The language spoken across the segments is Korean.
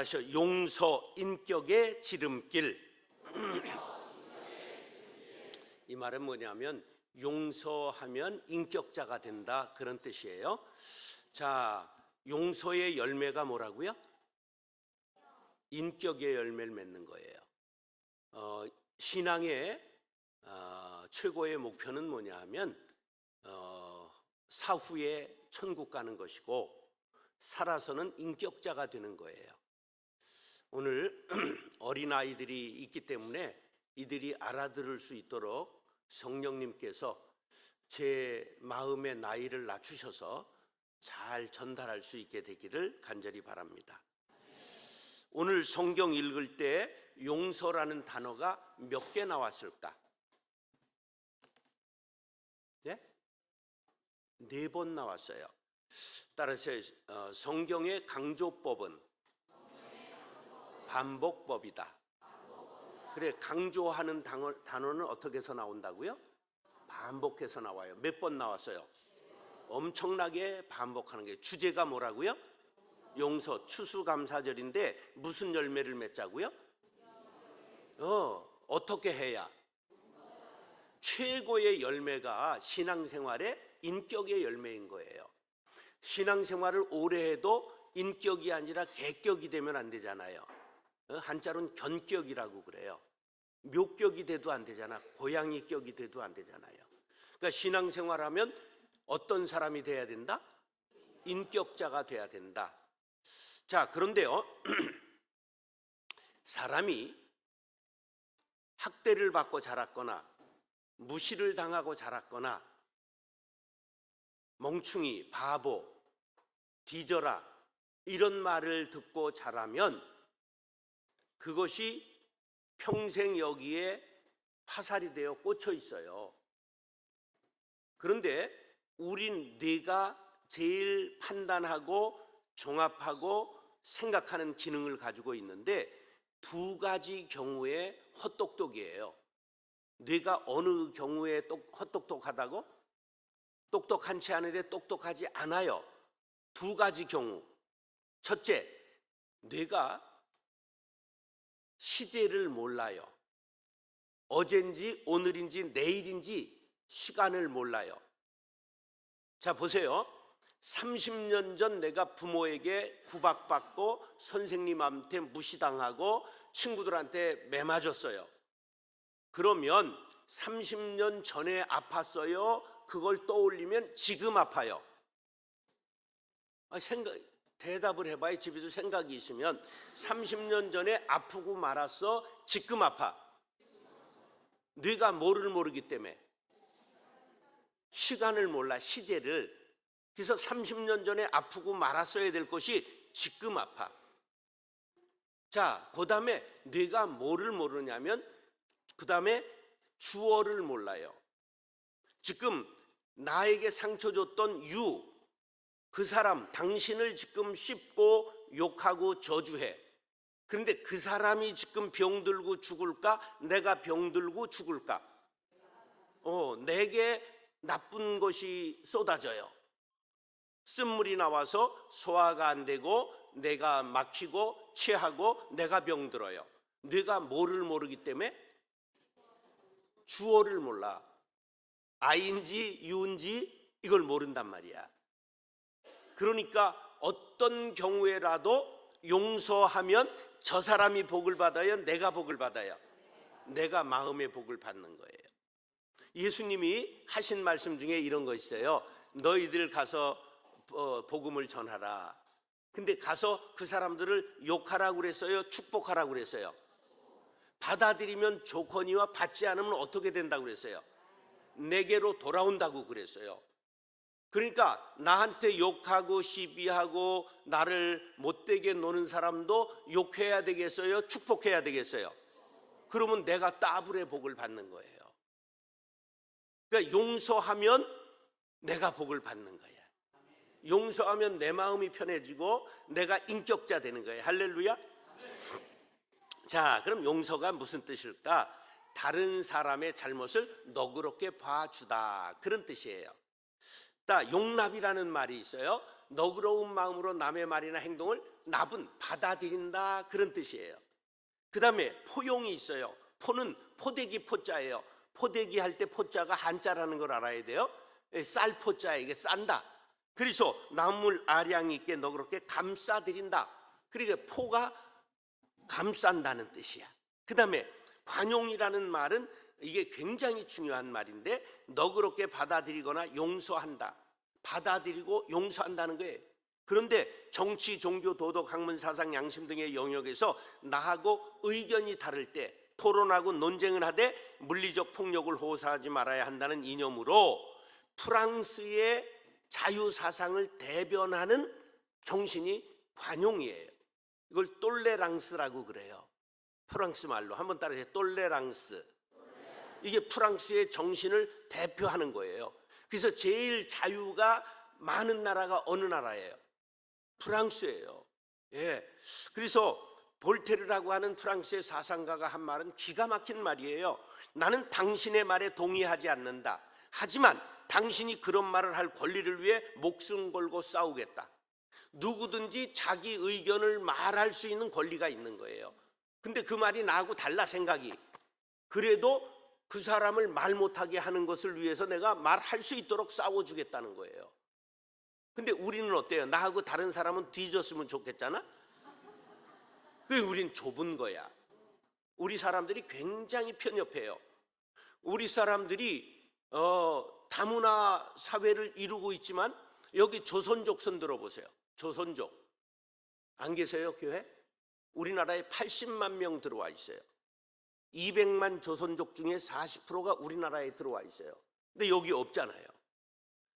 따라서 용서, 인격의 지름길. 이 말은 뭐냐면 용서하면 인격자가 된다, 그런 뜻이에요. 자, 용서의 열매가 뭐라고요? 인격의 열매를 맺는 거예요. 신앙의 최고의 목표는 뭐냐 하면 사후에 천국 가는 것이고 살아서는 인격자가 되는 거예요. 오늘 어린아이들이 있기 때문에 이들이 알아들을 수 있도록 성령님께서 제 마음의 나이를 낮추셔서 잘 전달할 수 있게 되기를 간절히 바랍니다. 오늘 성경 읽을 때 용서라는 단어가 몇 개 나왔을까? 네? 4번 나왔어요. 따라서 성경의 강조법은 반복법이다. 그래, 강조하는 단어는 어떻게 해서 나온다고요? 반복해서 나와요. 몇 번 나왔어요? 엄청나게 반복하는 게. 주제가 뭐라고요? 용서, 추수감사절인데 무슨 열매를 맺자고요? 어떻게 해야? 최고의 열매가 신앙생활의 인격의 열매인 거예요. 신앙생활을 오래 해도 인격이 아니라 개격이 되면 안 되잖아요. 한자로는 견격이라고 그래요. 묘격이 돼도 안 되잖아. 고양이격이 돼도 안 되잖아요. 그러니까 신앙생활하면 어떤 사람이 돼야 된다? 인격자가 돼야 된다. 자, 그런데요, 사람이 학대를 받고 자랐거나 무시를 당하고 자랐거나 멍충이, 바보, 뒤져라 이런 말을 듣고 자라면 그것이 평생 여기에 파살이 되어 꽂혀 있어요. 그런데 우린 뇌가 제일 판단하고 종합하고 생각하는 기능을 가지고 있는데 2가지 경우에 헛똑똑이에요. 뇌가 어느 경우에 헛똑똑하다고? 똑똑한 채 하는데 똑똑하지 않아요. 2가지 경우. 첫째, 뇌가 시제를 몰라요. 어젠지 오늘인지 내일인지 시간을 몰라요. 자, 보세요. 30년 전 내가 부모에게 구박받고 선생님한테 무시당하고 친구들한테 매맞았어요. 그러면 30년 전에 아팠어요? 그걸 떠올리면 지금 아파요. 대답을 해봐요. 집에도 생각이 있으면 30년 전에 아프고 말았어? 지금 아파. 뇌가 뭐를 모르기 때문에 시간을 몰라, 시제를. 그래서 30년 전에 아프고 말았어야 될 것이 지금 아파. 자, 그 다음에 뇌가 뭐를 모르냐면 그 다음에 주어를 몰라요. 지금 나에게 상처 줬던 그 사람, 당신을 지금 씹고 욕하고 저주해. 그런데 그 사람이 지금 병들고 죽을까? 내가 병들고 죽을까? 내게 나쁜 것이 쏟아져요. 쓴물이 나와서 소화가 안 되고 내가 막히고 체하고 내가 병들어요. 뇌가 뭐를 모르기 때문에 주어를 몰라. I인지 U인지 이걸 모른단 말이야. 그러니까 어떤 경우에라도 용서하면 저 사람이 복을 받아요? 내가 복을 받아요? 내가 마음의 복을 받는 거예요. 예수님이 하신 말씀 중에 이런 거 있어요. 너희들 가서 복음을 전하라. 근데 가서 그 사람들을 욕하라고 그랬어요? 축복하라고 그랬어요? 받아들이면 좋거니와 받지 않으면 어떻게 된다고 그랬어요? 내게로 돌아온다고 그랬어요. 그러니까 나한테 욕하고 시비하고 나를 못되게 노는 사람도 욕해야 되겠어요? 축복해야 되겠어요? 그러면 내가 더블의 복을 받는 거예요. 그러니까 용서하면 내가 복을 받는 거야. 용서하면 내 마음이 편해지고 내가 인격자 되는 거예요. 할렐루야. 자, 그럼 용서가 무슨 뜻일까? 다른 사람의 잘못을 너그럽게 봐주다, 그런 뜻이에요. 자, 용납이라는 말이 있어요. 너그러운 마음으로 남의 말이나 행동을 납은 받아들인다, 그런 뜻이에요. 그 다음에 포용이 있어요. 포는 포대기 포자예요. 포대기 할 때 포자가 한자라는 걸 알아야 돼요. 쌀 포자에 이게 싼다. 그래서 나물 아량 있게 너그럽게 감싸드린다. 그러니까 포가 감싼다는 뜻이야. 그 다음에 관용이라는 말은 이게 굉장히 중요한 말인데, 너그럽게 받아들이거나 용서한다. 받아들이고 용서한다는 거예요. 그런데 정치, 종교, 도덕, 학문, 사상, 양심 등의 영역에서 나하고 의견이 다를 때 토론하고 논쟁을 하되 물리적 폭력을 호소하지 말아야 한다는 이념으로 프랑스의 자유사상을 대변하는 정신이 관용이에요. 이걸 똘레랑스라고 그래요. 프랑스 말로 한번 따라해요. 똘레랑스. 이게 프랑스의 정신을 대표하는 거예요. 그래서 제일 자유가 많은 나라가 어느 나라예요? 프랑스예요. 예. 그래서 볼테르라고 하는 프랑스의 사상가가 한 말은 기가 막힌 말이에요. 나는 당신의 말에 동의하지 않는다. 하지만 당신이 그런 말을 할 권리를 위해 목숨 걸고 싸우겠다. 누구든지 자기 의견을 말할 수 있는 권리가 있는 거예요. 근데 그 말이 나하고 달라, 생각이. 그래도 그 사람을 말 못하게 하는 것을 위해서 내가 말할 수 있도록 싸워주겠다는 거예요. 근데 우리는 어때요? 나하고 다른 사람은 뒤졌으면 좋겠잖아? 그게 우린 좁은 거야. 우리 사람들이 굉장히 편협해요. 우리 사람들이 다문화 사회를 이루고 있지만 여기 조선족 손 들어보세요. 조선족 안 계세요? 교회? 우리나라에 80만 명 들어와 있어요. 200만 조선족 중에 40%가 우리나라에 들어와 있어요. 근데 여기 없잖아요.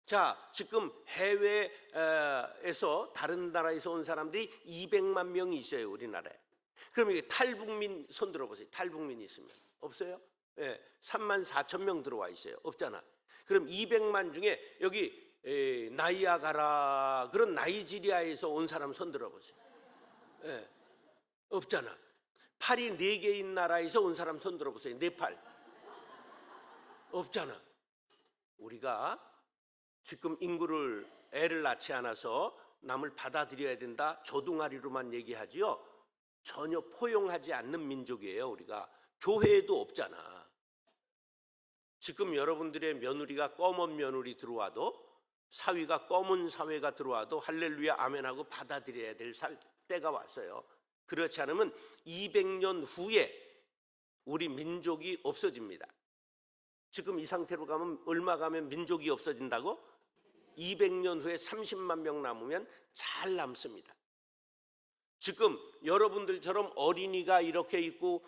자, 지금 해외에서 다른 나라에서 온 사람들이 200만 명이 있어요, 우리나라에. 그럼 이게 탈북민 손 들어보세요. 탈북민 있으면 없어요? 예, 3만 4천 명 들어와 있어요. 없잖아. 그럼 200만 중에 여기 나이아가라 그런 나이지리아에서 온 사람 손 들어보세요. 예, 없잖아. 팔이 4개인 나라에서 온 사람 손 들어보세요. 네팔. 없잖아. 우리가 지금 인구를 애를 낳지 않아서 남을 받아들여야 된다, 조둥아리로만 얘기하지요. 전혀 포용하지 않는 민족이에요. 우리가 교회에도 없잖아. 지금 여러분들의 며느리가 검은 며느리 들어와도, 사위가 검은 사회가 들어와도 할렐루야 아멘하고 받아들여야 될 때가 왔어요. 그렇지 않으면 200년 후에 우리 민족이 없어집니다. 지금 이 상태로 가면 얼마 가면 민족이 없어진다고? 200년 후에 30만 명 남으면 잘 남습니다. 지금 여러분들처럼 어린이가 이렇게 있고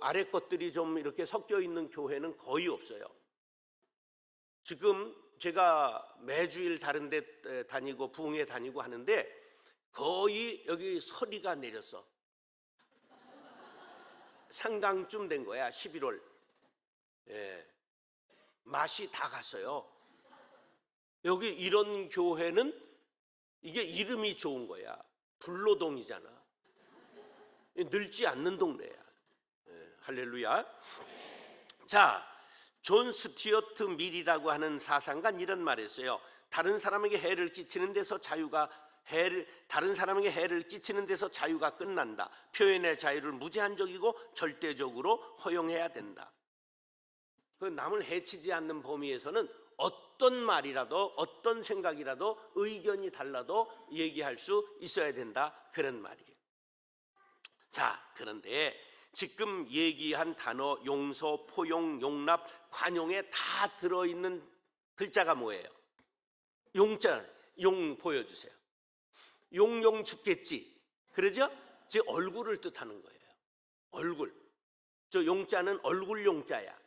아래 것들이 좀 이렇게 섞여 있는 교회는 거의 없어요. 지금 제가 매주일 다른 데 다니고 부흥회 다니고 하는데 거의 여기 서리가 내렸어. 상강쯤 된 거야. 11월. 예. 맛이 다 갔어요. 여기 이런 교회는 이게 이름이 좋은 거야. 불로동이잖아. 늙지 않는 동네야. 예, 할렐루야. 자, 존 스튜어트 밀이라고 하는 사상가는 이런 말했어요. 다른 사람에게 해를 끼치는 데서 다른 사람에게 해를 끼치는 데서 자유가 끝난다. 표현의 자유를 무제한적이고 절대적으로 허용해야 된다. 그 남을 해치지 않는 범위에서는 어떤 말이라도 어떤 생각이라도 의견이 달라도 얘기할 수 있어야 된다, 그런 말이에요. 자, 그런데 지금 얘기한 단어 용서, 포용, 용납, 관용에 다 들어있는 글자가 뭐예요? 용자. 용 보여주세요. 용용 죽겠지, 그러죠? 제 얼굴을 뜻하는 거예요. 얼굴. 저 용자는 얼굴 용자야.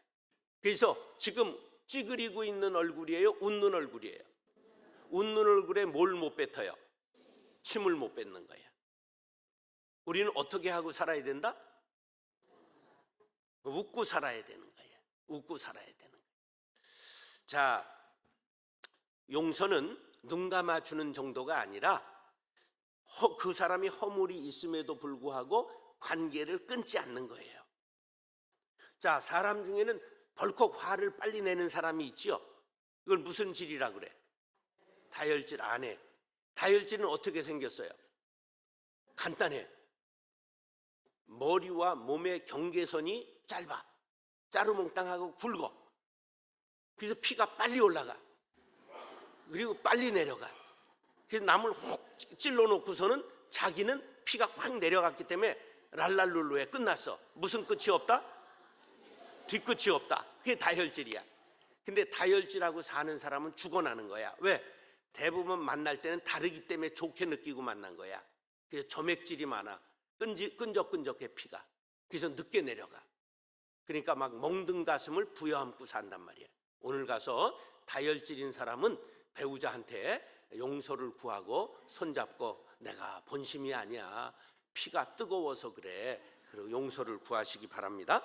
그래서 지금 찌그리고 있는 얼굴이에요? 웃는 얼굴이에요? 웃는 얼굴에 뭘 못 뱉어요? 침을 못 뱉는 거야. 우리는 어떻게 하고 살아야 된다? 웃고 살아야 되는 거야. 웃고 살아야 되는 거야. 자, 용서는 눈 감아주는 정도가 아니라 그 사람이 허물이 있음에도 불구하고 관계를 끊지 않는 거예요. 자, 사람 중에는 벌컥 화를 빨리 내는 사람이 있지요. 이걸 무슨 질이라 그래? 다혈질 안 해. 다혈질은 어떻게 생겼어요? 간단해. 머리와 몸의 경계선이 짧아. 짜르몽땅하고 굵어. 그래서 피가 빨리 올라가. 그리고 빨리 내려가. 그래서 남을 훅 찔러놓고서는 자기는 피가 확 내려갔기 때문에 랄랄룰루에 끝났어. 무슨 끝이 없다? 뒤끝이 없다. 그게 다혈질이야. 근데 다혈질하고 사는 사람은 죽어나는 거야. 왜? 대부분 만날 때는 다르기 때문에 좋게 느끼고 만난 거야. 그래서 점액질이 많아. 끈적끈적해 피가. 그래서 늦게 내려가. 그러니까 막 멍든 가슴을 부여안고 산단 말이야. 오늘 가서 다혈질인 사람은 배우자한테 용서를 구하고 손잡고 내가 본심이 아니야. 피가 뜨거워서 그래. 그리고 용서를 구하시기 바랍니다.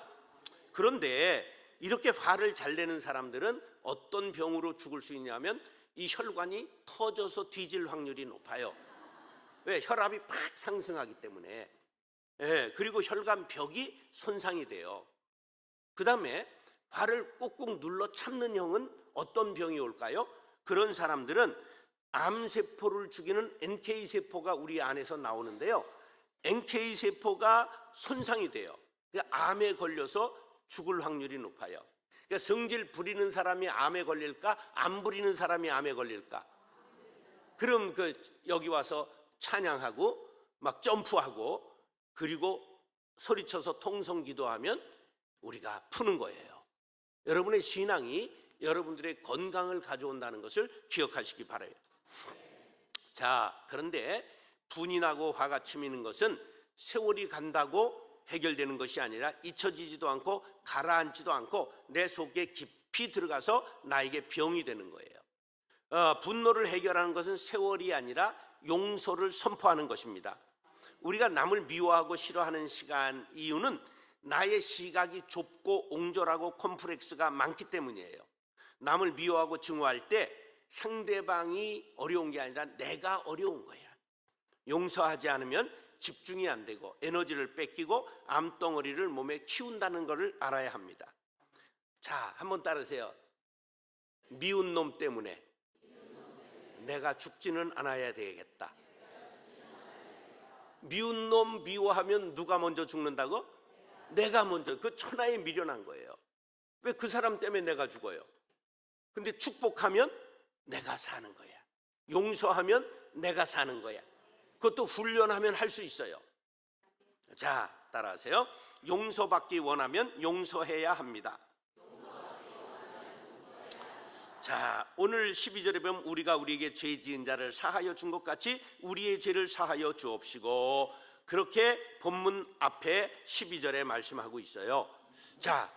그런데 이렇게 화를 잘 내는 사람들은 어떤 병으로 죽을 수 있냐면 이 혈관이 터져서 뒤질 확률이 높아요. 왜? 혈압이 팍 상승하기 때문에. 예, 그리고 혈관벽이 손상이 돼요. 그 다음에 화를 꾹꾹 눌러 참는 형은 어떤 병이 올까요? 그런 사람들은 암세포를 죽이는 NK세포가 우리 안에서 나오는데요. NK세포가 손상이 돼요. 그러니까 암에 걸려서 죽을 확률이 높아요. 그러니까 성질 부리는 사람이 암에 걸릴까? 안 부리는 사람이 암에 걸릴까? 그럼 여기 와서 찬양하고 막 점프하고 그리고 소리쳐서 통성 기도하면 우리가 푸는 거예요. 여러분의 신앙이 여러분들의 건강을 가져온다는 것을 기억하시기 바라요. 자, 그런데 분이 나고 화가 치미는 것은 세월이 간다고 해결되는 것이 아니라 잊혀지지도 않고 가라앉지도 않고 내 속에 깊이 들어가서 나에게 병이 되는 거예요. 분노를 해결하는 것은 세월이 아니라 용서를 선포하는 것입니다. 우리가 남을 미워하고 싫어하는 시간 이유는 나의 시각이 좁고 옹졸하고 콤플렉스가 많기 때문이에요. 남을 미워하고 증오할 때 상대방이 어려운 게 아니라 내가 어려운 거야. 용서하지 않으면 집중이 안 되고 에너지를 뺏기고 암덩어리를 몸에 키운다는 것을 알아야 합니다. 자, 한번 따르세요. 미운 놈 때문에 내가 죽지는 않아야 되겠다. 미운 놈 미워하면 누가 먼저 죽는다고? 내가 먼저. 그 천하에 미련한 거예요. 왜 그 사람 때문에 내가 죽어요? 근데 축복하면 내가 사는 거야. 용서하면 내가 사는 거야. 그것도 훈련하면 할 수 있어요. 자, 따라하세요. 용서받기 원하면 용서해야 합니다. 자, 오늘 12절에 보면 우리가 우리에게 죄 지은 자를 사하여 준 것 같이 우리의 죄를 사하여 주옵시고, 그렇게 본문 앞에 12절에 말씀하고 있어요. 자,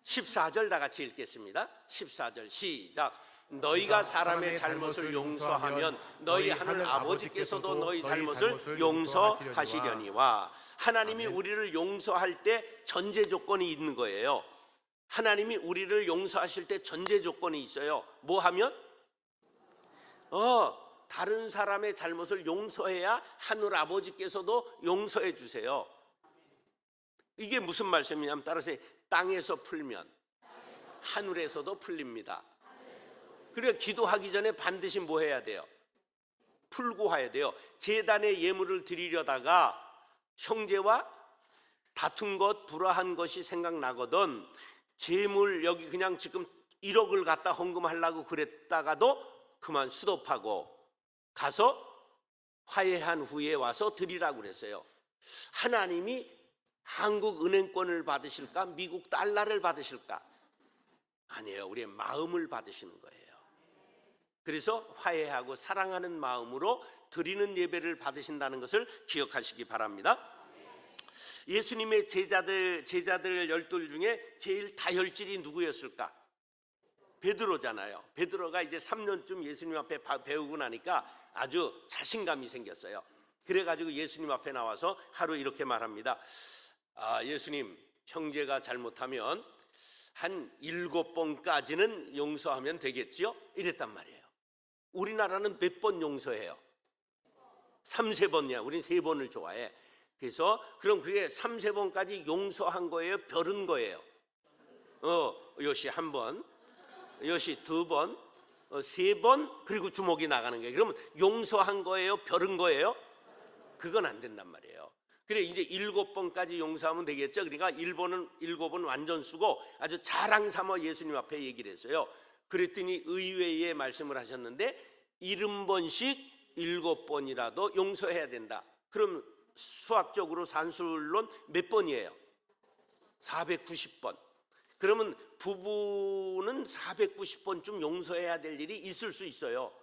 14절 다 같이 읽겠습니다. 14절 시작. 너희가 사람의 잘못을 용서하면 너희 하늘 아버지께서도 너희 잘못을 용서하시려니와. 하나님이 우리를 용서할 때 전제 조건이 있는 거예요. 하나님이 우리를 용서하실 때 전제 조건이 있어요. 뭐 하면? 다른 사람의 잘못을 용서해야 하늘 아버지께서도 용서해 주세요. 이게 무슨 말씀이냐면 따라서 땅에서 풀면 하늘에서도 풀립니다. 그래서 기도하기 전에 반드시 뭐 해야 돼요? 풀고 해야 돼요. 제단에 예물을 드리려다가 형제와 다툰 것, 불화한 것이 생각나거든. 재물 여기 그냥 지금 1억을 갖다 헌금하려고 그랬다가도 그만 스톱하고 가서 화해한 후에 와서 드리라고 그랬어요. 하나님이 한국 은행권을 받으실까? 미국 달러를 받으실까? 아니에요. 우리의 마음을 받으시는 거예요. 그래서 화해하고 사랑하는 마음으로 드리는 예배를 받으신다는 것을 기억하시기 바랍니다. 예수님의 제자들 12 중에 제일 다혈질이 누구였을까? 베드로잖아요. 베드로가 이제 3년쯤 예수님 앞에 배우고 나니까 아주 자신감이 생겼어요. 그래가지고 예수님 앞에 나와서 하루 이렇게 말합니다. 예수님, 형제가 잘못하면 한 7번까지는 용서하면 되겠지요? 이랬단 말이에요. 우리나라는 몇 번 용서해요? 3-4번이야. 우린 3번을 좋아해. 그래서 그럼 그게 3-4번까지 용서한 거예요? 별은 거예요? 요시 1번, 요시 2번, 3번 그리고 주먹이 나가는 거예요. 그러면 용서한 거예요? 벼른 거예요? 그건 안 된단 말이에요. 그래 이제 7번까지 용서하면 되겠죠. 그러니까 7번 완전 쓰고 아주 자랑 삼아 예수님 앞에 얘기를 했어요. 그랬더니 의외의 말씀을 하셨는데 70번씩 7번이라도 용서해야 된다. 그럼 수학적으로 산술론 몇 번이에요? 490번. 그러면 부부는 490번쯤 용서해야 될 일이 있을 수 있어요.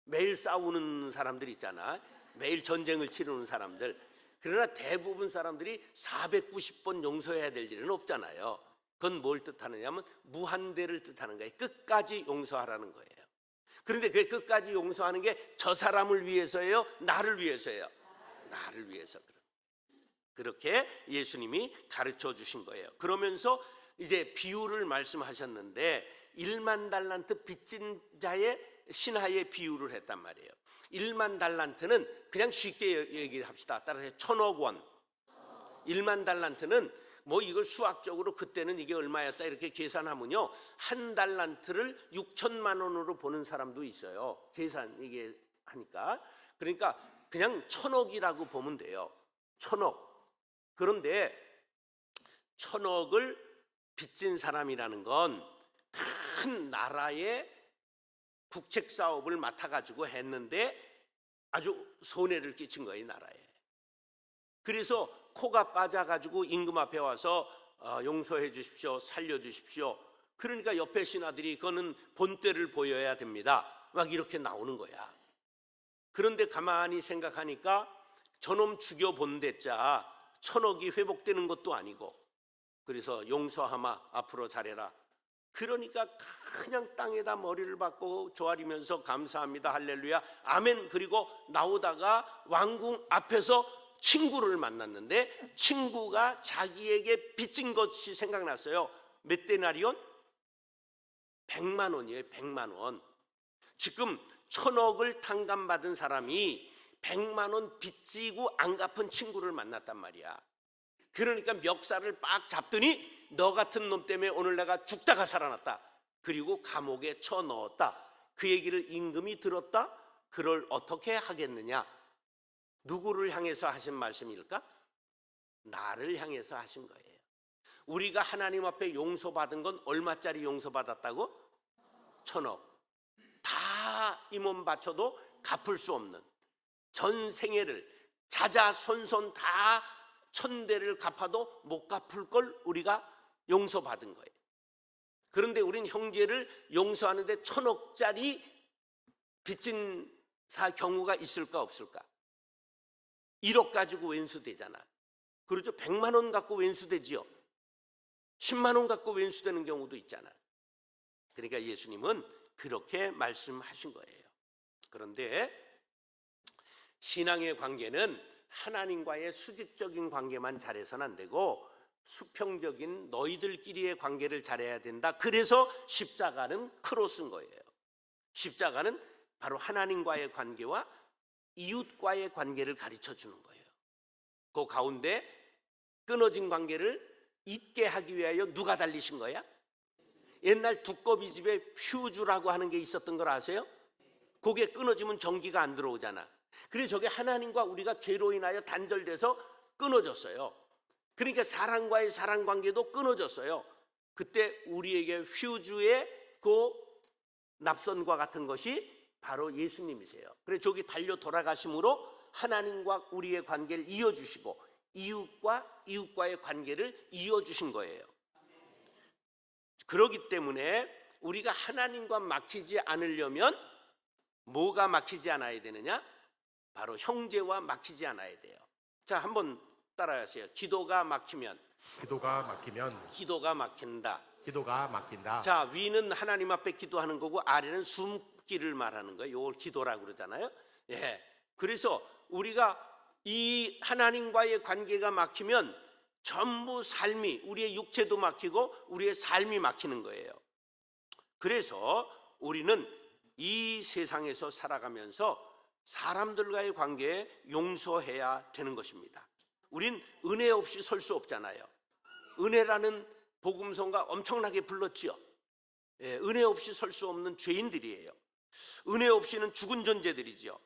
매일 싸우는 사람들 있잖아. 매일 전쟁을 치르는 사람들. 그러나 대부분 사람들이 490번 용서해야 될 일은 없잖아요. 그건 뭘 뜻하느냐면 무한대를 뜻하는 거예요. 끝까지 용서하라는 거예요. 그런데 그 끝까지 용서하는 게 저 사람을 위해서예요? 나를 위해서예요? 나를 위해서. 그렇게 예수님이 가르쳐 주신 거예요. 그러면서 이제 비유를 말씀하셨는데 1만 달란트 빚진 자의 신하의 비유를 했단 말이에요. 1만 달란트는 그냥 쉽게 얘기합시다. 따라서 1000억 원. 1만 달란트는 뭐 이걸 수학적으로 그때는 이게 얼마였다 이렇게 계산하면요, 한 달란트를 6천만 원으로 보는 사람도 있어요. 계산 이게 하니까. 그러니까 그냥 1000억이라고 보면 돼요. 1000억. 그런데 1000억을 빚진 사람이라는 건 큰 나라의 국책 사업을 맡아가지고 했는데 아주 손해를 끼친 거예요, 이 나라에. 그래서 코가 빠져가지고 임금 앞에 와서 용서해 주십시오, 살려 주십시오. 그러니까 옆에 신하들이 그거는 본때를 보여야 됩니다, 막 이렇게 나오는 거야. 그런데 가만히 생각하니까 저놈 죽여본 데자 1000억이 회복되는 것도 아니고, 그래서 용서하마 앞으로 잘해라. 그러니까 그냥 땅에다 머리를 박고 조아리면서 감사합니다, 할렐루야, 아멘. 그리고 나오다가 왕궁 앞에서 친구를 만났는데 친구가 자기에게 빚진 것이 생각났어요. 몇 데나리온? 100만 원이에요. 100만 원. 지금 1000억을 탕감받은 사람이 100만 원 빚지고 안 갚은 친구를 만났단 말이야. 그러니까 멱살을 빡 잡더니 너 같은 놈 때문에 오늘 내가 죽다가 살아났다. 그리고 감옥에 쳐넣었다. 그 얘기를 임금이 들었다. 그걸 어떻게 하겠느냐? 누구를 향해서 하신 말씀일까? 나를 향해서 하신 거예요. 우리가 하나님 앞에 용서받은 건 얼마짜리 용서받았다고? 1000억. 다 이 몸 바쳐도 갚을 수 없는, 전 생애를 자자손손 다 1000대를 갚아도 못 갚을 걸 우리가 용서받은 거예요. 그런데 우린 형제를 용서하는데 1000억짜리 빚진 경우가 있을까 없을까? 1억 가지고 왼수되잖아. 그렇죠? 100만 원 갖고 왼수되지요. 10만 원 갖고 왼수되는 경우도 있잖아. 그러니까 예수님은 그렇게 말씀하신 거예요. 그런데 신앙의 관계는 하나님과의 수직적인 관계만 잘해서는 안 되고 수평적인 너희들끼리의 관계를 잘해야 된다. 그래서 십자가는 크로스인 거예요. 십자가는 바로 하나님과의 관계와 이웃과의 관계를 가르쳐 주는 거예요. 그 가운데 끊어진 관계를 잇게 하기 위하여 누가 달리신 거야? 옛날 두꺼비 집에 퓨즈라고 하는 게 있었던 걸 아세요? 그게 끊어지면 전기가 안 들어오잖아. 그래서 저게 하나님과 우리가 죄로 인하여 단절돼서 끊어졌어요. 그러니까 사랑과의 사랑 관계도 끊어졌어요. 그때 우리에게 퓨즈의 그 납선과 같은 것이 바로 예수님이세요. 그래서 저기 달려 돌아가심으로 하나님과 우리의 관계를 이어주시고 이웃과의 관계를 이어주신 거예요. 그렇기 때문에 우리가 하나님과 막히지 않으려면 뭐가 막히지 않아야 되느냐? 바로 형제와 막히지 않아야 돼요. 자, 한번 따라하세요. 기도가 막히면 기도가 막히면 기도가 막힌다. 기도가 막힌다. 자, 위는 하나님 앞에 기도하는 거고 아래는 숨기를 말하는 거예요. 이걸 기도라고 그러잖아요. 예. 그래서 우리가 이 하나님과의 관계가 막히면 전부 삶이, 우리의 육체도 막히고 우리의 삶이 막히는 거예요. 그래서 우리는 이 세상에서 살아가면서 사람들과의 관계에 용서해야 되는 것입니다. 우린 은혜 없이 설 수 없잖아요. 은혜라는 복음성가 엄청나게 불렀지요. 예, 은혜 없이 설 수 없는 죄인들이에요. 은혜 없이는 죽은 존재들이지요.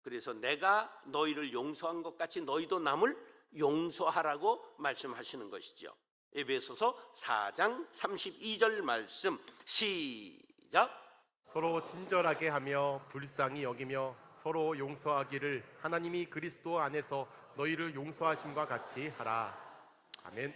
그래서 내가 너희를 용서한 것 같이 너희도 남을 용서하라고 말씀하시는 것이죠. 에베소서 4장 32절 말씀 시작. 서로 친절하게 하며 불쌍히 여기며 서로 용서하기를 하나님이 그리스도 안에서 너희를 용서하심과 같이 하라. 아멘.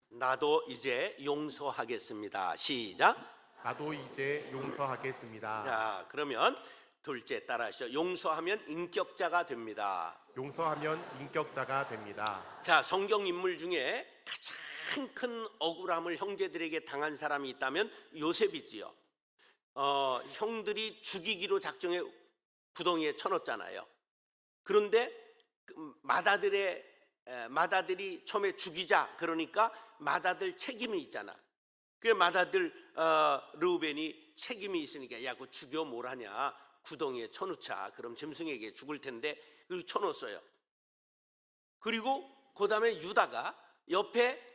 나도 이제 용서하겠습니다. 시작. 나도 이제 용서하겠습니다. 자, 그러면 둘째 따라하시죠. 용서하면 인격자가 됩니다. 용서하면 인격자가 됩니다. 자, 성경 인물 중에 가장 큰 억울함을 형제들에게 당한 사람이 있다면 요셉이지요. 형들이 죽이기로 작정해 구덩이에 쳐넣었잖아요. 그런데 맏아들이 처음에 죽이자 그러니까 맏아들 책임이 있잖아. 그 맏아들 르우벤이 책임이 있으니까 야, 그거 죽여 뭘 하냐, 구덩이에 쳐놓자. 그럼 짐승에게 죽을 텐데. 그리고 쳐놓았어요. 그리고 그 다음에 유다가 옆에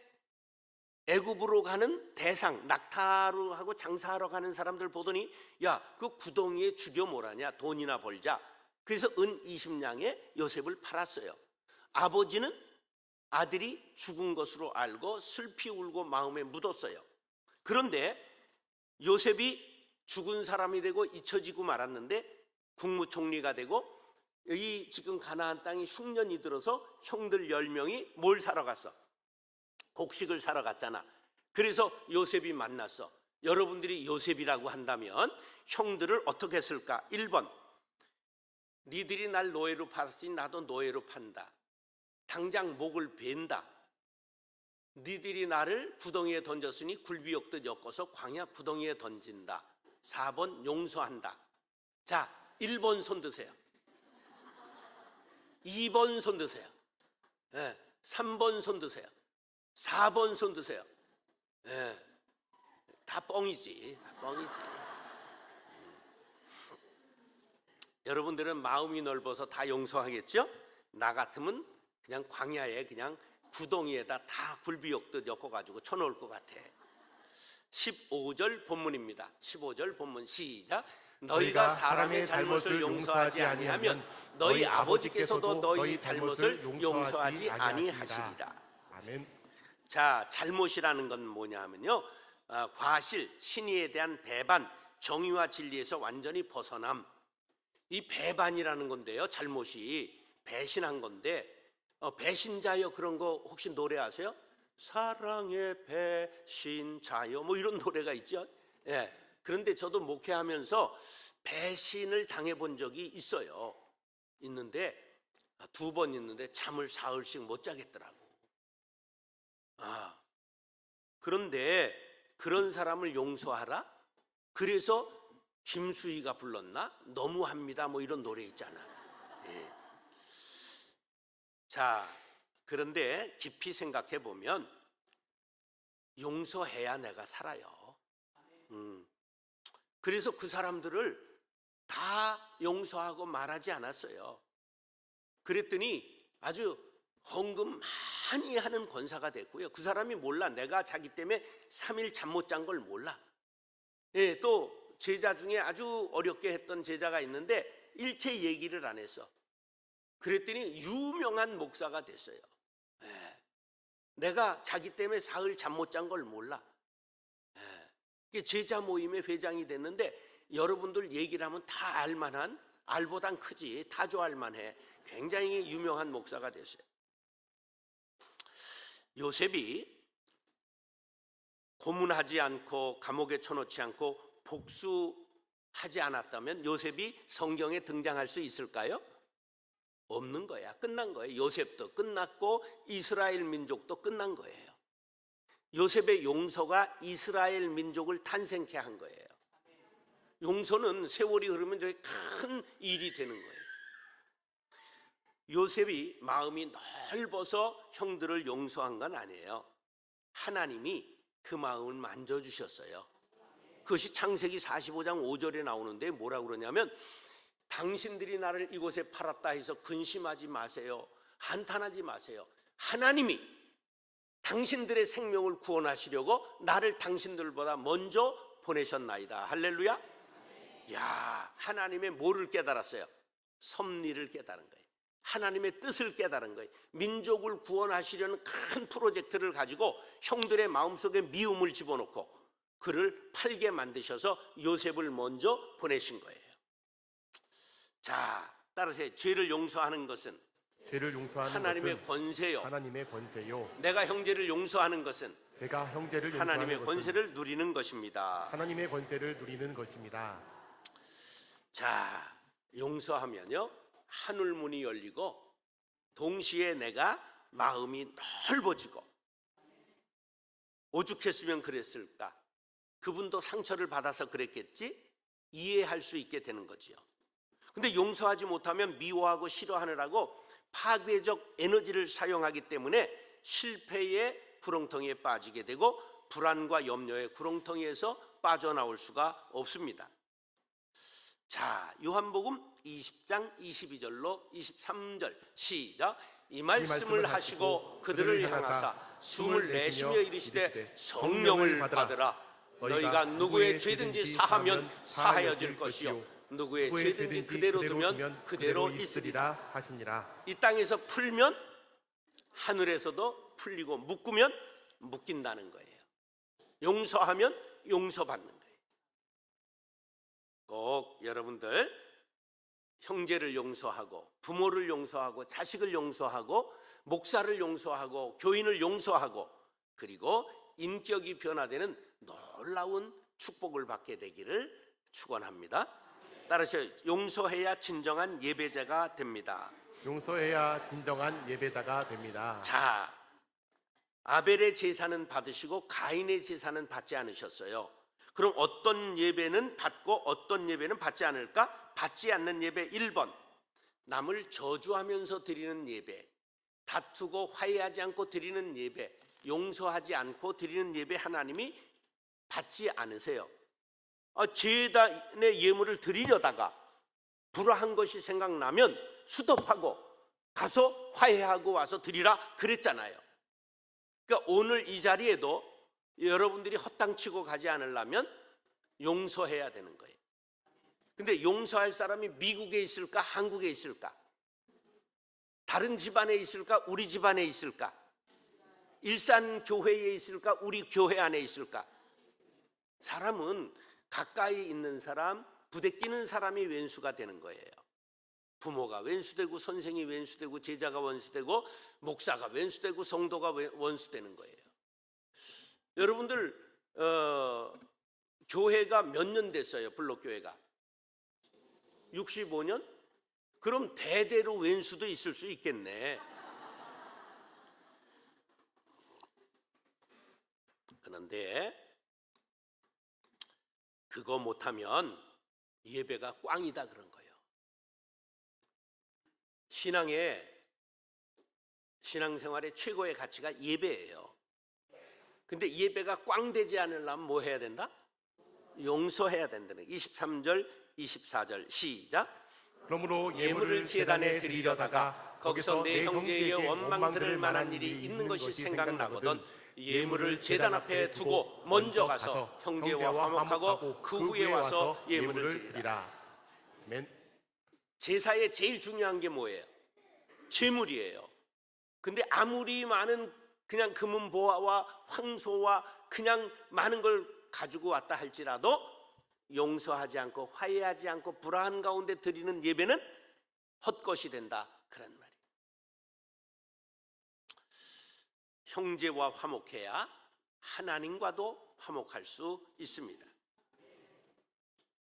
애굽으로 가는 대상, 낙타로 하고 장사하러 가는 사람들 보더니 야, 그 구덩이에 죽여 뭘 하냐, 돈이나 벌자. 그래서 은 20냥에 요셉을 팔았어요. 아버지는 아들이 죽은 것으로 알고 슬피 울고 마음에 묻었어요. 그런데 요셉이 죽은 사람이 되고 잊혀지고 말았는데 국무총리가 되고 이 지금 가나안 땅에 흉년이 들어서 형들 10명이 뭘 사러 갔어? 곡식을 사러 갔잖아. 그래서 요셉이 만났어. 여러분들이 요셉이라고 한다면 형들을 어떻게 했을까? 1번, 니들이 날 노예로 팔았으니 나도 노예로 판다. 당장 목을 벤다. 니들이 나를 구덩이에 던졌으니 굴비역도 엮어서 광야 구덩이에 던진다. 4번, 용서한다. 자, 1번 손 드세요. 2번 손 드세요. 3번 손 드세요. 4번 손 드세요. 다 뻥이지. 다 뻥이지. 여러분들은 마음이 넓어서 다 용서하겠죠? 나 같으면 그냥 광야에 그냥 구덩이에다 다 굴비역도 엮어가지고 쳐놓을 것 같아. 15절 본문입니다. 15절 본문 시작. 너희가 사람의 잘못을 용서하지 아니하면 너희 아버지께서도 너희 잘못을 용서하지 아니하시리라. 아멘. 자, 잘못이라는 건 뭐냐 하면요, 과실, 신의에 대한 배반, 정의와 진리에서 완전히 벗어남. 이 배반이라는 건데요, 잘못이 배신한 건데, 배신자여 그런 거 혹시 노래 아세요? 사랑의 배신자여 뭐 이런 노래가 있죠. 예. 그런데 저도 목회하면서 배신을 당해본 적이 있어요. 있는데 2번 있는데 잠을 사흘씩 못 자겠더라고. 그런데 그런 사람을 용서하라? 그래서 김수희가 불렀나? 너무합니다 뭐 이런 노래 있잖아. 예. 자, 그런데 깊이 생각해 보면 용서해야 내가 살아요. 그래서 그 사람들을 다 용서하고 말하지 않았어요. 그랬더니 아주 헌금 많이 하는 권사가 됐고요. 그 사람이 몰라. 내가 자기 때문에 3일 잠 못 잔 걸 몰라. 예, 또 제자 중에 아주 어렵게 했던 제자가 있는데 일체 얘기를 안 했어. 그랬더니 유명한 목사가 됐어요. 예, 내가 자기 때문에 사흘 잠 못 잔 걸 몰라. 예, 제자 모임의 회장이 됐는데 여러분들 얘기를 하면 다 알만한, 알보단 크지, 다 좋아할만해. 굉장히 유명한 목사가 됐어요. 요셉이 고문하지 않고 감옥에 쳐놓지 않고 복수하지 않았다면 요셉이 성경에 등장할 수 있을까요? 없는 거야. 끝난 거예요. 요셉도 끝났고 이스라엘 민족도 끝난 거예요. 요셉의 용서가 이스라엘 민족을 탄생케 한 거예요. 용서는 세월이 흐르면 되게 큰 일이 되는 거예요. 요셉이 마음이 넓어서 형들을 용서한 건 아니에요. 하나님이 그 마음을 만져주셨어요. 그것이 창세기 45장 5절에 나오는데 뭐라고 그러냐면 당신들이 나를 이곳에 팔았다 해서 근심하지 마세요. 한탄하지 마세요. 하나님이 당신들의 생명을 구원하시려고 나를 당신들보다 먼저 보내셨나이다. 할렐루야. 야, 하나님의 뭐를 깨달았어요? 섭리를 깨달은 거예요. 하나님의 뜻을 깨달은 거예요. 민족을 구원하시려는 큰 프로젝트를 가지고 형들의 마음속에 미움을 집어넣고 그를 팔게 만드셔서 요셉을 먼저 보내신 거예요. 자, 따라서 죄를 용서하는 것은 죄를 용서하는 하나님의 것은 권세요. 하나님의 권세요. 내가 형제를 용서하는 것은 내가 형제를 용서하는 하나님의 것은 권세를 누리는 것입니다. 하나님의 권세를 누리는 것입니다. 자, 용서하면요 하늘 문이 열리고 동시에 내가 마음이 넓어지고, 오죽했으면 그랬을까? 그분도 상처를 받아서 그랬겠지? 이해할 수 있게 되는 거지요. 근데 용서하지 못하면 미워하고 싫어하느라고 파괴적 에너지를 사용하기 때문에 실패의 구렁텅이에 빠지게 되고 불안과 염려의 구렁텅이에서 빠져나올 수가 없습니다. 자, 요한복음 20장 22절로 23절 시작. 이 말씀을 하시고 그들을 향하사 숨을 내쉬며 이르시되 성령을 받으라. 너희가 누구의 죄든지 사하면 사하여질 것이요 누구의 죄든지 그대로 두면 그대로 있으리라 하시니라. 이 땅에서 풀면 하늘에서도 풀리고 묶으면 묶인다는 거예요. 용서하면 용서받는 거예요. 꼭 여러분들 형제를 용서하고 부모를 용서하고 자식을 용서하고 목사를 용서하고 교인을 용서하고 그리고 인격이 변화되는 놀라운 축복을 받게 되기를 축원합니다. 따라서 용서해야 진정한 예배자가 됩니다. 용서해야 진정한 예배자가 됩니다. 자, 아벨의 제사는 받으시고 가인의 제사는 받지 않으셨어요. 그럼 어떤 예배는 받고 어떤 예배는 받지 않을까? 받지 않는 예배 1번, 남을 저주하면서 드리는 예배, 다투고 화해하지 않고 드리는 예배, 용서하지 않고 드리는 예배 하나님이 받지 않으세요. 제단의 예물을 드리려다가 불화한 것이 생각나면 수덮하고 가서 화해하고 와서 드리라 그랬잖아요. 그러니까 오늘 이 자리에도 여러분들이 헛땅치고 가지 않으려면 용서해야 되는 거예요. 근데 용서할 사람이 미국에 있을까? 한국에 있을까? 다른 집안에 있을까? 우리 집안에 있을까? 일산 교회에 있을까? 우리 교회 안에 있을까? 사람은 가까이 있는 사람, 부대끼는 사람이 왼수가 되는 거예요. 부모가 왼수되고 선생이 왼수되고 제자가 원수되고 목사가 왼수되고 성도가 원수되는 거예요. 여러분들 교회가 몇 년 됐어요? 블록교회가 65년? 그럼 대대로 왼수도 있을 수 있겠네. 그런데 그거 못하면 예배가 꽝이다 그런 거예요. 신앙생활의 최고의 가치가 예배예요. 근데 예배가 꽝 되지 않으려면 뭐 해야 된다? 용서해야 된다는 거예요. 23절 24절 시작. 그러므로 예물을 제단에 드리려다가 거기서 내 형제에게 원망 들을 만한 일이 있는 것이 생각나거든 예물을 제단 앞에 두고 먼저 가서 형제와 화목하고 그 후에 와서 예물을 드리라. 아멘. 제사에 제일 중요한 게 뭐예요? 제물이에요. 근데 아무리 많은 그냥 금은보화와 황소와 그냥 많은 걸 가지고 왔다 할지라도 용서하지 않고 화해하지 않고 불화한 가운데 드리는 예배는 헛것이 된다 그런 말이에요. 형제와 화목해야 하나님과도 화목할 수 있습니다.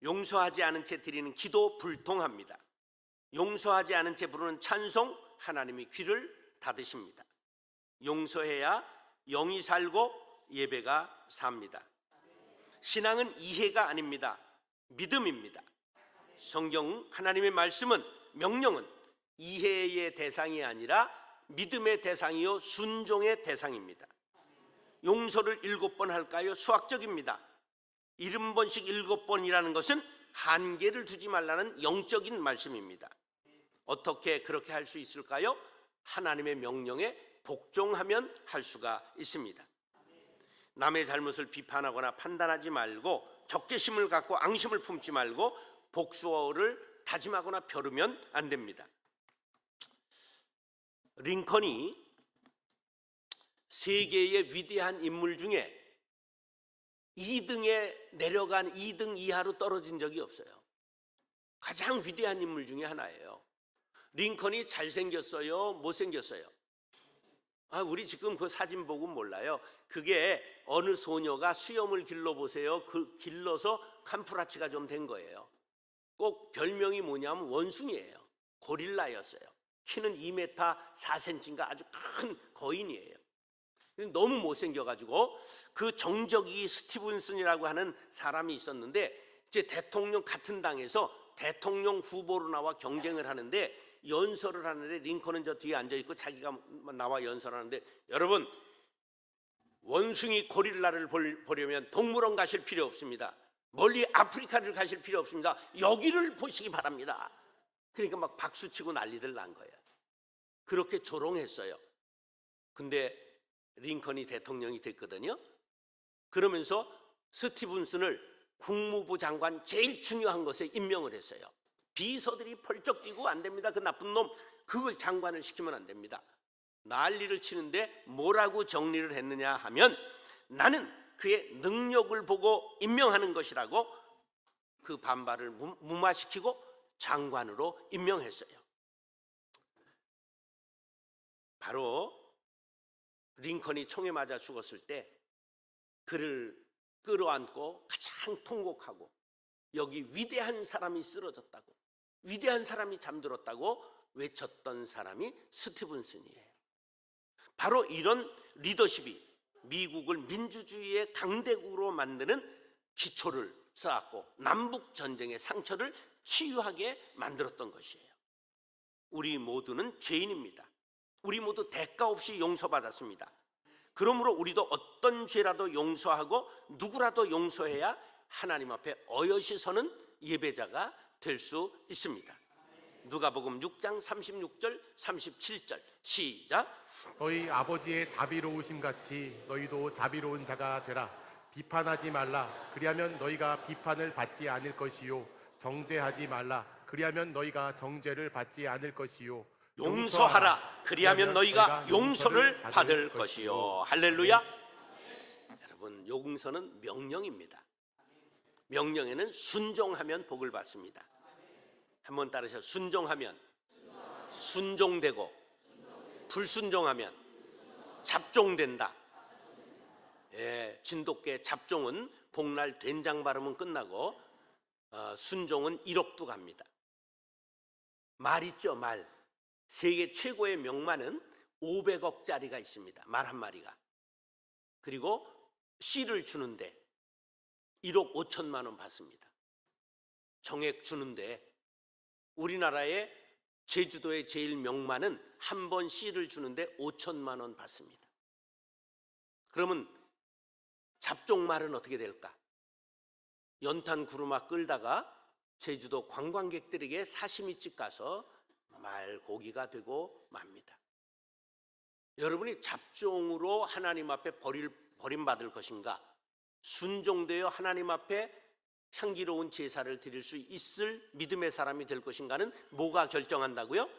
용서하지 않은 채 드리는 기도 불통합니다. 용서하지 않은 채 부르는 찬송 하나님이 귀를 닫으십니다. 용서해야 영이 살고 예배가 삽니다. 신앙은 이해가 아닙니다. 믿음입니다. 성경 하나님의 말씀은 명령은 이해의 대상이 아니라 믿음의 대상이요 순종의 대상입니다. 용서를 7번 할까요? 수학적입니다. 70번씩 7번이라는 것은 한계를 두지 말라는 영적인 말씀입니다. 어떻게 그렇게 할 수 있을까요? 하나님의 명령에 복종하면 할 수가 있습니다. 남의 잘못을 비판하거나 판단하지 말고 적개심을 갖고 앙심을 품지 말고 복수어를 다짐하거나 벼르면 안 됩니다. 링컨이 세계의 위대한 인물 중에 2등에 내려간 2등 이하로 떨어진 적이 없어요. 가장 위대한 인물 중에 하나예요. 링컨이 잘생겼어요? 못생겼어요? 우리 지금 그 사진 보고 몰라요. 그게 어느 소녀가 수염을 길러보세요. 그 길러서 캄프라치가 좀 된 거예요. 꼭 별명이 뭐냐면 원숭이에요. 고릴라였어요. 키는 2m 4cm인가 아주 큰 거인이에요. 너무 못생겨가지고 그 정적이 스티븐슨이라고 하는 사람이 있었는데 이제 대통령 같은 당에서 대통령 후보로 나와 경쟁을 하는데 연설을 하는데 링컨은 저 뒤에 앉아있고 자기가 나와 연설하는데 여러분 원숭이 고릴라를 보려면 동물원 가실 필요 없습니다. 멀리 아프리카를 가실 필요 없습니다. 여기를 보시기 바랍니다. 그러니까 막 박수치고 난리들 난 거예요. 그렇게 조롱했어요. 근데 링컨이 대통령이 됐거든요. 그러면서 스티븐슨을 국무부 장관 제일 중요한 것에 임명을 했어요. 비서들이 펄쩍 뛰고 안 됩니다. 그 나쁜 놈 그걸 장관을 시키면 안 됩니다. 난리를 치는데 뭐라고 정리를 했느냐 하면 나는 그의 능력을 보고 임명하는 것이라고 그 반발을 무마시키고 장관으로 임명했어요. 바로 링컨이 총에 맞아 죽었을 때 그를 끌어안고 가장 통곡하고 여기 위대한 사람이 쓰러졌다고 위대한 사람이 잠들었다고 외쳤던 사람이 스티븐슨이에요. 바로 이런 리더십이 미국을 민주주의의 강대국으로 만드는 기초를 쌓았고 남북 전쟁의 상처를 치유하게 만들었던 것이에요. 우리 모두는 죄인입니다. 우리 모두 대가 없이 용서받았습니다. 그러므로 우리도 어떤 죄라도 용서하고 누구라도 용서해야 하나님 앞에 어여시 서는 예배자가 될 수 있습니다. 누가복음 6장 36절 37절 시작. 너희 아버지의 자비로우심 같이 너희도 자비로운 자가 되라. 비판하지 말라. 그리하면 너희가 비판을 받지 않을 것이요. 정죄하지 말라. 그리하면 너희가 정죄를 받지 않을 것이요. 용서하라. 그리하면 너희가 용서를 받을 것이요. 할렐루야. 여러분, 용서는 명령입니다. 명령에는 순종하면 복을 받습니다. 한번 따르셔. 순종하면 순종되고 불순종하면 잡종된다. 예, 진돗개 잡종은 복날 된장 바르면 끝나고 순종은 1억도 갑니다. 말 있죠, 말. 세계 최고의 명마는 500억짜리가 있습니다. 말 한 마리가. 그리고 씨를 주는데 1억 5천만 원 받습니다. 정액 주는데 우리나라의 제주도의 제일 명마는 한 번 씨를 주는데 5천만 원 받습니다. 그러면 잡종말은 어떻게 될까? 연탄 구루마 끌다가 제주도 관광객들에게 사시미집 가서 말 고기가 되고 맙니다. 여러분이 잡종으로 하나님 앞에 버림받을 것인가? 순종되어 하나님 앞에 향기로운 제사를 드릴 수 있을 믿음의 사람이 될 것인가는 뭐가 결정한다고요?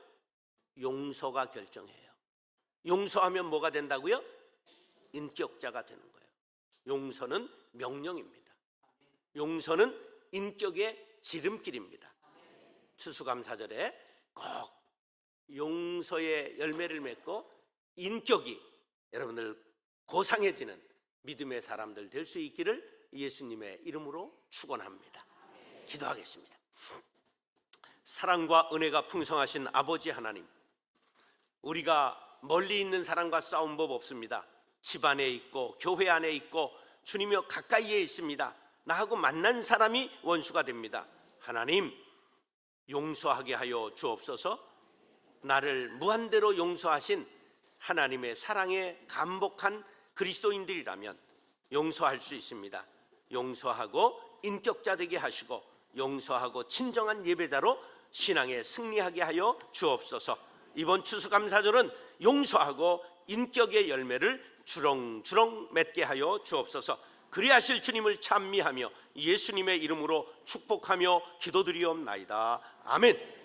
용서가 결정해요. 용서하면 뭐가 된다고요? 인격자가 되는 거예요. 용서는 명령입니다. 용서는 인격의 지름길입니다. 추수감사절에 꼭 용서의 열매를 맺고 인격이 여러분들 고상해지는 믿음의 사람들 될 수 있기를 예수님의 이름으로 축원합니다. 기도하겠습니다. 사랑과 은혜가 풍성하신 아버지 하나님, 우리가 멀리 있는 사람과 싸운 법 없습니다. 집 안에 있고 교회 안에 있고 주님여 가까이에 있습니다. 나하고 만난 사람이 원수가 됩니다. 하나님, 용서하게 하여 주옵소서. 나를 무한대로 용서하신 하나님의 사랑에 감복한 그리스도인들이라면 용서할 수 있습니다. 용서하고 인격자 되게 하시고 용서하고 친정한 예배자로 신앙에 승리하게 하여 주옵소서. 이번 추수감사절은 용서하고 인격의 열매를 주렁주렁 맺게 하여 주옵소서. 그리하실 주님을 찬미하며 예수님의 이름으로 축복하며 기도드리옵나이다. 아멘.